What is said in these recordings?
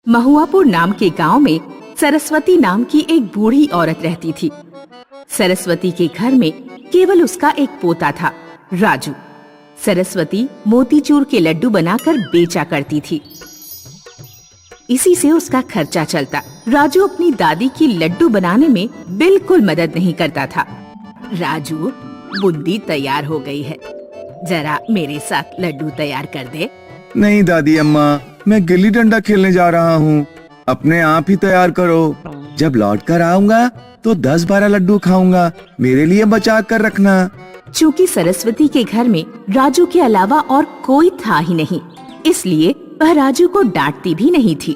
महुआपुर नाम के गांव में सरस्वती नाम की एक बूढ़ी औरत रहती थी। सरस्वती के घर में केवल उसका एक पोता था, राजू। सरस्वती मोतीचूर के लड्डू बनाकर बेचा करती थी। इसी से उसका खर्चा चलता। राजू अपनी दादी की लड्डू बनाने में बिल्कुल मदद नहीं करता था। राजू, बूंदी तैयार हो गई है, जरा मेरे साथ लड्डू तैयार कर दे। नहीं दादी अम्मा, मैं गिल्ली डंडा खेलने जा रहा हूँ, अपने आप ही तैयार करो। जब लौट कर आऊंगा तो 10-12 लड्डू खाऊंगा, मेरे लिए बचा कर रखना। चूँकि सरस्वती के घर में राजू के अलावा और कोई था ही नहीं, इसलिए वह राजू को डांटती भी नहीं थी।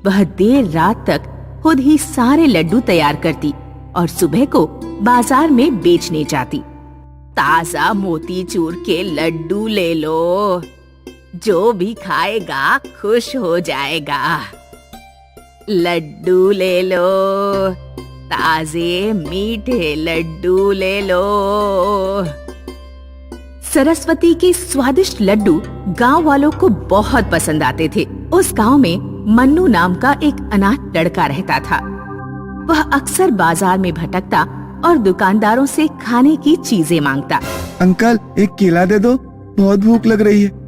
वह देर रात तक खुद ही सारे लड्डू तैयार करती और सुबह को बाजार में बेचने जाती। ताजा मोतीचूर के लड्डू ले लो, जो भी खाएगा खुश हो जाएगा। लड्डू ले लो, ताजे मीठे लड्डू ले लो। सरस्वती के स्वादिष्ट लड्डू गांव वालों को बहुत पसंद आते थे। उस गांव में मन्नू नाम का एक अनाथ लड़का रहता था। वह अक्सर बाजार में भटकता और दुकानदारों से खाने की चीजें मांगता। अंकल, एक केला दे दो, बहुत भूख लग रही है।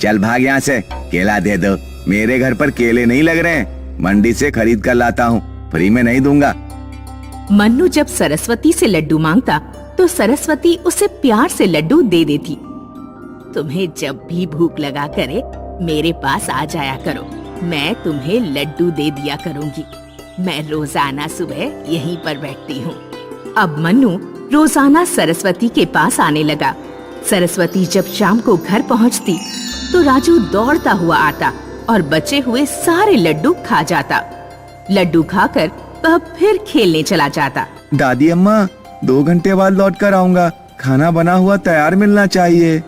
चल भाग यहाँ से, केला दे दो। मेरे घर पर केले नहीं लग रहे हैं, मंडी से खरीद कर लाता हूँ, फ्री में नहीं दूंगा। मन्नू जब सरस्वती से लड्डू मांगता तो सरस्वती उसे प्यार से लड्डू दे देती। तुम्हें जब भी भूख लगा करे मेरे पास आ जाया करो, मैं तुम्हें लड्डू दे दिया करूंगी। मैं रोजाना सुबह यहीं पर बैठती हूँ। अब मन्नू रोजाना सरस्वती के पास आने लगा। सरस्वती जब शाम को घर पहुँचती तो राजू दौड़ता हुआ आता और बचे हुए सारे लड्डू खा जाता। लड्डू खाकर वह फिर खेलने चला जाता। दादी अम्मा, 2 घंटे बाद लौट कर आऊंगा, खाना बना हुआ तैयार मिलना चाहिए।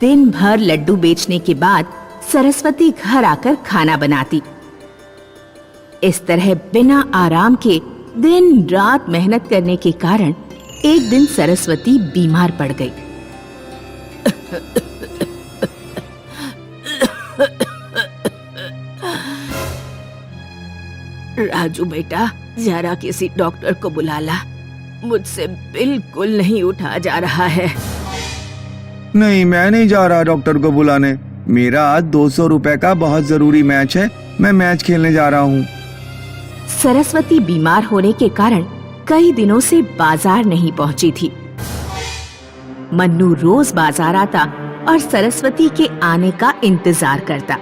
दिन भर लड्डू बेचने के बाद सरस्वती घर आकर खाना बनाती। इस तरह बिना आराम के दिन रात मेहनत करने के कारण एक दिन सरस्वती बीमार पड़ गई। राजू बेटा, जरा किसी डॉक्टर को बुला ला, मुझसे बिल्कुल नहीं उठा जा रहा है। नहीं, मैं नहीं जा रहा डॉक्टर को बुलाने। मेरा आज 200 रुपए का बहुत जरूरी मैच है, मैं मैच खेलने जा रहा हूँ। सरस्वती बीमार होने के कारण कई दिनों से बाजार नहीं पहुंची थी। मन्नू रोज बाजार आता और सरस्वती के आने का इंतजार करता।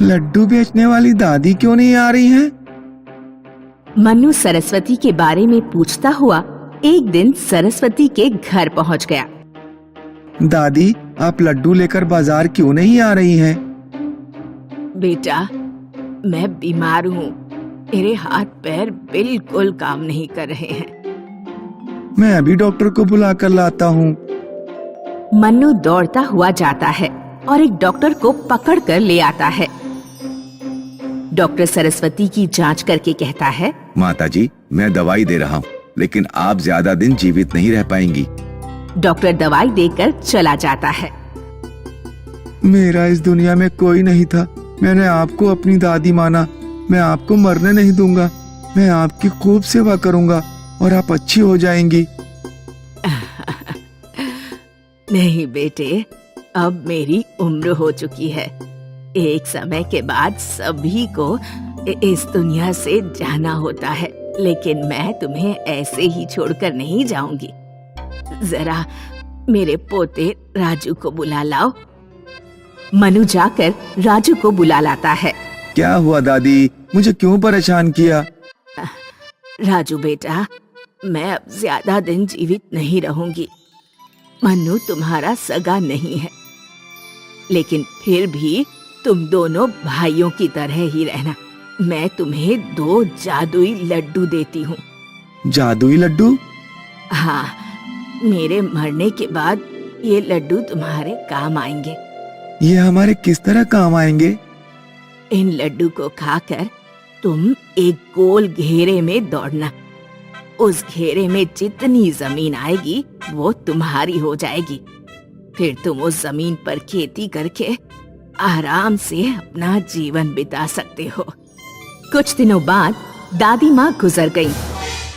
लड्डू बेचने वाली दादी क्यों नहीं आ रही हैं? मन्नू सरस्वती के बारे में पूछता हुआ एक दिन सरस्वती के घर पहुंच गया। दादी, आप लड्डू लेकर बाजार क्यों नहीं आ रही हैं? बेटा, मैं बीमार हूँ, मेरे हाथ पैर बिल्कुल काम नहीं कर रहे हैं। मैं अभी डॉक्टर को बुला कर लाता हूँ। मन्नू दौड़ता हुआ जाता है और एक डॉक्टर को पकड़ कर ले आता है। डॉक्टर सरस्वती की जांच करके कहता है, माताजी, मैं दवाई दे रहा हूँ, लेकिन आप ज्यादा दिन जीवित नहीं रह पाएंगी। डॉक्टर दवाई देकर चला जाता है। मेरा इस दुनिया में कोई नहीं था, मैंने आपको अपनी दादी माना। मैं आपको मरने नहीं दूंगा, मैं आपकी खूब सेवा करूंगा और आप अच्छी हो जाएंगी। नहीं बेटे, अब मेरी उम्र हो चुकी है। एक समय के बाद सभी को इस दुनिया से जाना होता है, लेकिन मैं तुम्हें ऐसे ही छोड़कर नहीं जाऊंगी। जरा मेरे पोते राजू को बुला लाओ। मनु जाकर राजू को बुला लाता है। क्या हुआ दादी, मुझे क्यों परेशान किया? राजू बेटा, मैं अब ज्यादा दिन जीवित नहीं रहूंगी। मन्नू तुम्हारा सगा नहीं है, लेकिन फिर भी तुम दोनों भाइयों की तरह ही रहना। मैं तुम्हें 2 जादुई लड्डू देती हूँ। जादुई लड्डू? हाँ, मेरे मरने के बाद ये लड्डू तुम्हारे काम आएंगे। ये हमारे किस तरह काम आएंगे? इन लड्डू को खाकर तुम एक गोल घेरे में दौड़ना। उस घेरे में जितनी जमीन आएगी वो तुम्हारी हो जाएगी। फिर तुम उस जमीन पर खेती करके आराम से अपना जीवन बिता सकते हो। कुछ दिनों बाद दादी माँ गुजर गई।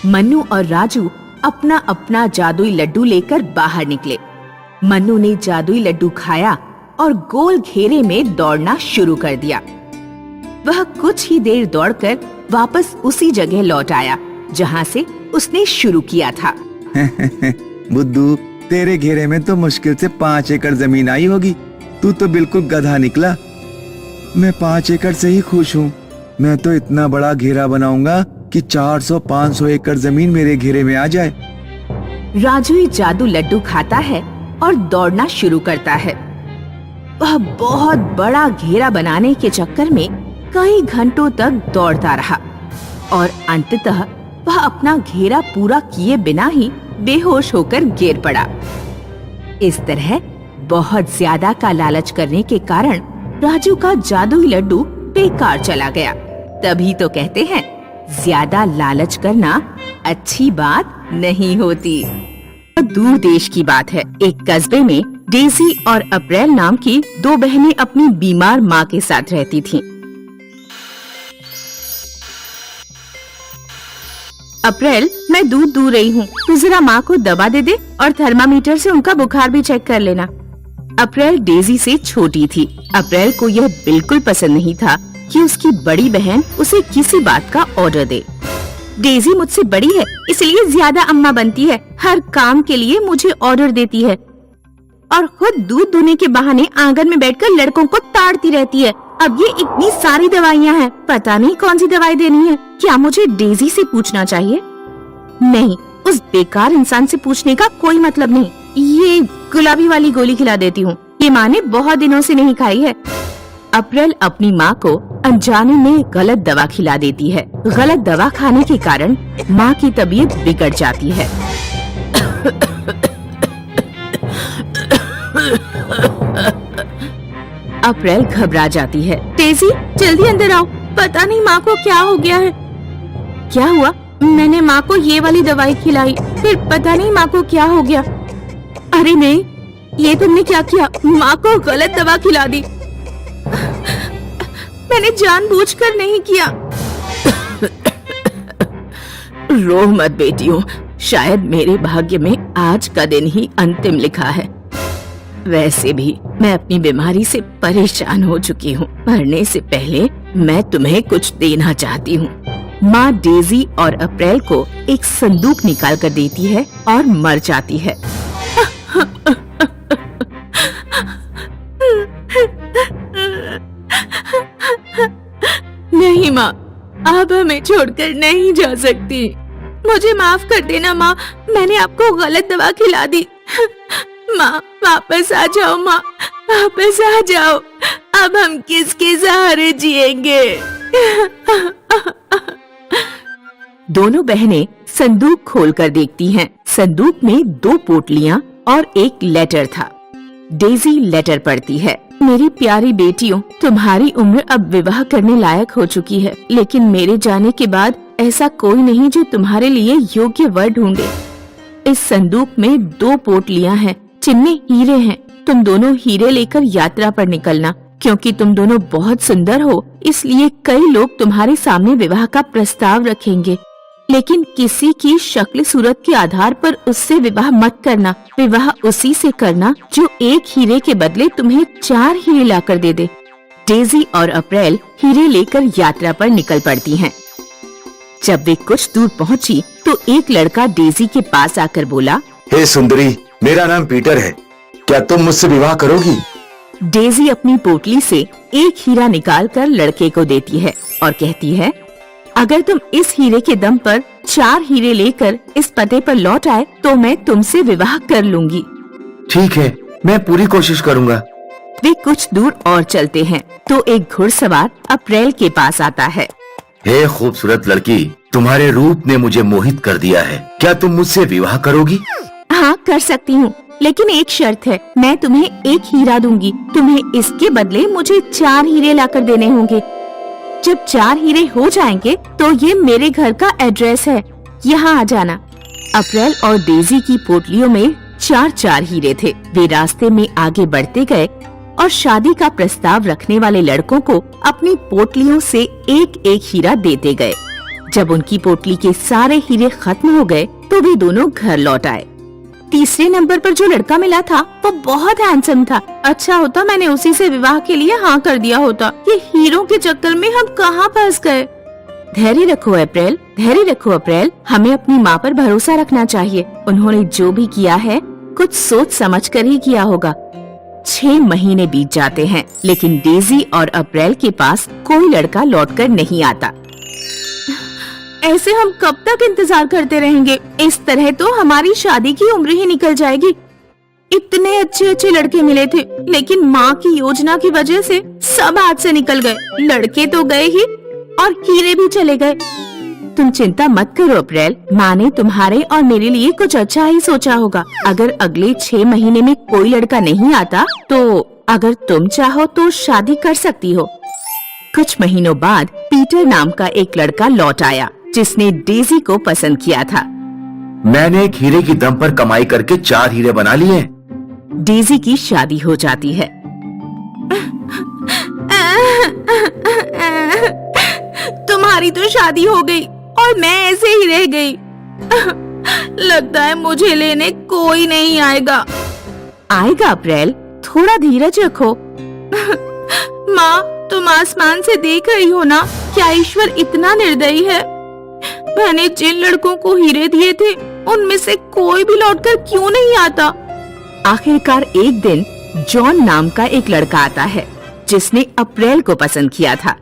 मन्नू और राजू अपना अपना जादुई लड्डू लेकर बाहर निकले। मन्नू ने जादुई लड्डू खाया और गोल घेरे में दौड़ना शुरू कर दिया। वह कुछ ही देर दौड़कर वापस उसी जगह लौट आया जहाँ से उसने शुरू किया था। बुद्धू, तेरे घेरे में तो मुश्किल से 5 एकड़ जमीन आई होगी। तू तो बिल्कुल गधा निकला। मैं 5 एकड़ से ही खुश हूँ। मैं तो इतना बड़ा घेरा बनाऊंगा कि 400-500 एकड़ जमीन मेरे घेरे में आ जाए। राजू जादू लड्डू खाता है और दौड़ना शुरू करता है। वह बहुत बड़ा घेरा बनाने के चक्कर में कई घंटों तक दौड़ता रहा और अंततः वह अपना घेरा पूरा किए बिना ही बेहोश होकर गिर पड़ा। इस तरह बहुत ज्यादा का लालच करने के कारण राजू का जादुई लड्डू बेकार चला गया। तभी तो कहते हैं, ज्यादा लालच करना अच्छी बात नहीं होती। दूर देश की बात है। एक कस्बे में डेजी और अप्रैल नाम की 2 बहनें अपनी बीमार माँ के साथ रहती थीं। अप्रैल, मैं दूध दूह रही हूँ, तू जरा माँ को दवा दे दे और थर्मामीटर से उनका बुखार भी चेक कर लेना। अप्रैल डेजी से छोटी थी। अप्रैल को यह बिल्कुल पसंद नहीं था कि उसकी बड़ी बहन उसे किसी बात का ऑर्डर दे। डेजी मुझसे बड़ी है, इसलिए ज्यादा अम्मा बनती है, हर काम के लिए मुझे ऑर्डर देती है और खुद दूध दूहने के बहाने आंगन में बैठकर लड़कों को ताड़ती रहती है। अब ये इतनी सारी दवाइयाँ हैं, पता नहीं कौन सी दवाई देनी है। क्या मुझे डेजी से पूछना चाहिए? नहीं, उस बेकार इंसान से पूछने का कोई मतलब नहीं। ये गुलाबी वाली गोली खिला देती हूँ, ये माँ ने बहुत दिनों से नहीं खाई है। अप्रैल अपनी माँ को अनजाने में गलत दवा खिला देती है। गलत दवा खाने के कारण माँ की तबीयत बिगड़ जाती है। अप्रैल घबरा जाती है। डेजी, जल्दी अंदर आओ, पता नहीं माँ को क्या हो गया है। क्या हुआ? मैंने माँ को ये वाली दवाई खिलाई, फिर पता नहीं माँ को क्या हो गया। अरे नहीं, ये तुमने क्या किया? माँ को गलत दवा खिला दी। मैंने जानबूझकर नहीं किया। रो मत बेटियों, शायद मेरे भाग्य में आज का दिन ही अंतिम लिखा है। वैसे भी मैं अपनी बीमारी से परेशान हो चुकी हूँ। मरने से पहले मैं तुम्हें कुछ देना चाहती हूँ। माँ डेजी और अप्रैल को एक संदूक निकाल कर देती है और मर जाती है। नहीं माँ, आप हमें छोड़कर नहीं जा सकती। मुझे माफ कर देना माँ, मैंने आपको गलत दवा खिला दी। माँ, वापस आ जाओ माँ, वापस आ जाओ। अब हम किसके सहारे जिएंगे? दोनों बहनें संदूक खोलकर देखती हैं। संदूक में 2 पोटलियां और एक लेटर था। डेजी लेटर पढ़ती है। मेरी प्यारी बेटियों, तुम्हारी उम्र अब विवाह करने लायक हो चुकी है, लेकिन मेरे जाने के बाद ऐसा कोई नहीं जो तुम्हारे लिए योग्य वर ढूंढे। इस संदूक में 2 पोटलियां हैं जिनमें हीरे हैं। तुम दोनों हीरे लेकर यात्रा पर निकलना। क्योंकि तुम दोनों बहुत सुंदर हो, इसलिए कई लोग तुम्हारे सामने विवाह का प्रस्ताव रखेंगे, लेकिन किसी की शक्ल सूरत के आधार पर उससे विवाह मत करना। विवाह उसी से करना जो 1 हीरे के बदले तुम्हें 4 हीरे लाकर दे दे। डेजी और अप्रैल हीरे लेकर यात्रा पर निकल पड़ती हैं। जब वे कुछ दूर पहुंची तो एक लड़का डेजी के पास आकर बोला, हे सुंदरी, मेरा नाम पीटर है, क्या तुम मुझसे विवाह करोगी? डेजी अपनी पोटली से एक हीरा निकालकर लड़के को देती है और कहती है, अगर तुम इस हीरे के दम पर 4 हीरे लेकर इस पते पर लौट आए तो मैं तुमसे विवाह कर लूंगी। ठीक है, मैं पूरी कोशिश करूँगा। वे कुछ दूर और चलते हैं तो एक घुड़सवार अप्रैल के पास आता है। हे खूबसूरत लड़की, तुम्हारे रूप ने मुझे मोहित कर दिया है, क्या तुम मुझसे विवाह करोगी? हाँ, कर सकती हूँ, लेकिन एक शर्त है, मैं तुम्हें 1 हीरा दूंगी। तुम्हें इसके बदले मुझे 4 हीरे लाकर देने होंगे। जब 4 हीरे हो जाएंगे तो ये मेरे घर का एड्रेस है, यहाँ आ जाना। अप्रैल और डेजी की पोटलियों में 4-4 हीरे थे। वे रास्ते में आगे बढ़ते गए और शादी का प्रस्ताव रखने वाले लड़कों को अपनी पोटलियों से एक एक हीरा देते गए। जब उनकी पोटली के सारे हीरे खत्म हो गए तो वे दोनों घर लौट आए। तीसरे नंबर पर जो लड़का मिला था वो बहुत हैंडसम था। अच्छा होता मैंने उसी से विवाह के लिए हाँ कर दिया होता। ये हीरों के चक्कर में हम कहाँ फंस गए। धैर्य रखो अप्रैल, धैर्य रखो अप्रैल। हमें अपनी माँ पर भरोसा रखना चाहिए। उन्होंने जो भी किया है कुछ सोच समझ कर ही किया होगा। 6 महीने बीत जाते हैं लेकिन डेजी और अप्रैल के पास कोई लड़का लौटकर नहीं आता। ऐसे हम कब तक इंतजार करते रहेंगे? इस तरह तो हमारी शादी की उम्र ही निकल जाएगी। इतने अच्छे अच्छे लड़के मिले थे लेकिन माँ की योजना की वजह से सब हाथ से निकल गए। लड़के तो गए ही और हीरे भी चले गए। तुम चिंता मत करो अप्रैल, माँ ने तुम्हारे और मेरे लिए कुछ अच्छा ही सोचा होगा। अगर अगले 6 महीने में कोई लड़का नहीं आता तो अगर तुम चाहो तो शादी कर सकती हो। कुछ महीनों बाद पीटर नाम का एक लड़का लौट आया जिसने डेजी को पसंद किया था। मैंने एक हीरे की दम पर कमाई करके 4 हीरे बना लिए। डेजी की शादी हो जाती है। तुम्हारी तो शादी हो गई और मैं ऐसे ही रह गई। लगता है मुझे लेने कोई नहीं आएगा। आएगा अप्रैल, थोड़ा धीरज रखो। माँ, तुम आसमान से देख रही हो ना, क्या ईश्वर इतना निर्दयी है? मैंने जिन लड़कों को हीरे दिए थे उनमें से कोई भी लौटकर क्यों नहीं आता? आखिरकार एक दिन जॉन नाम का एक लड़का आता है जिसने अप्रैल को पसंद किया था।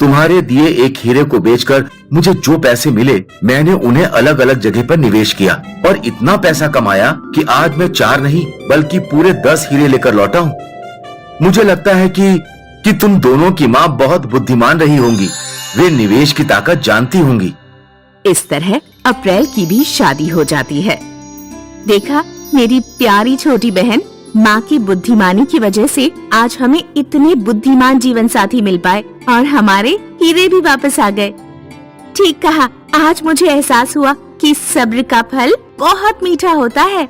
तुम्हारे दिए एक हीरे को बेचकर मुझे जो पैसे मिले मैंने उन्हें अलग अलग जगह पर निवेश किया और इतना पैसा कमाया कि आज मैं 4 नहीं बल्कि पूरे 10 हीरे लेकर लौटा हूँ। मुझे लगता है कि तुम दोनों की माँ बहुत बुद्धिमान रही होंगी। वे निवेश की ताकत जानती होंगी। इस तरह अप्रैल की भी शादी हो जाती है। देखा मेरी प्यारी छोटी बहन, माँ की बुद्धिमानी की वजह से आज हमें इतने बुद्धिमान जीवन साथी मिल पाए और हमारे हीरे भी वापस आ गए। ठीक कहा, आज मुझे एहसास हुआ कि सब्र का फल बहुत मीठा होता है।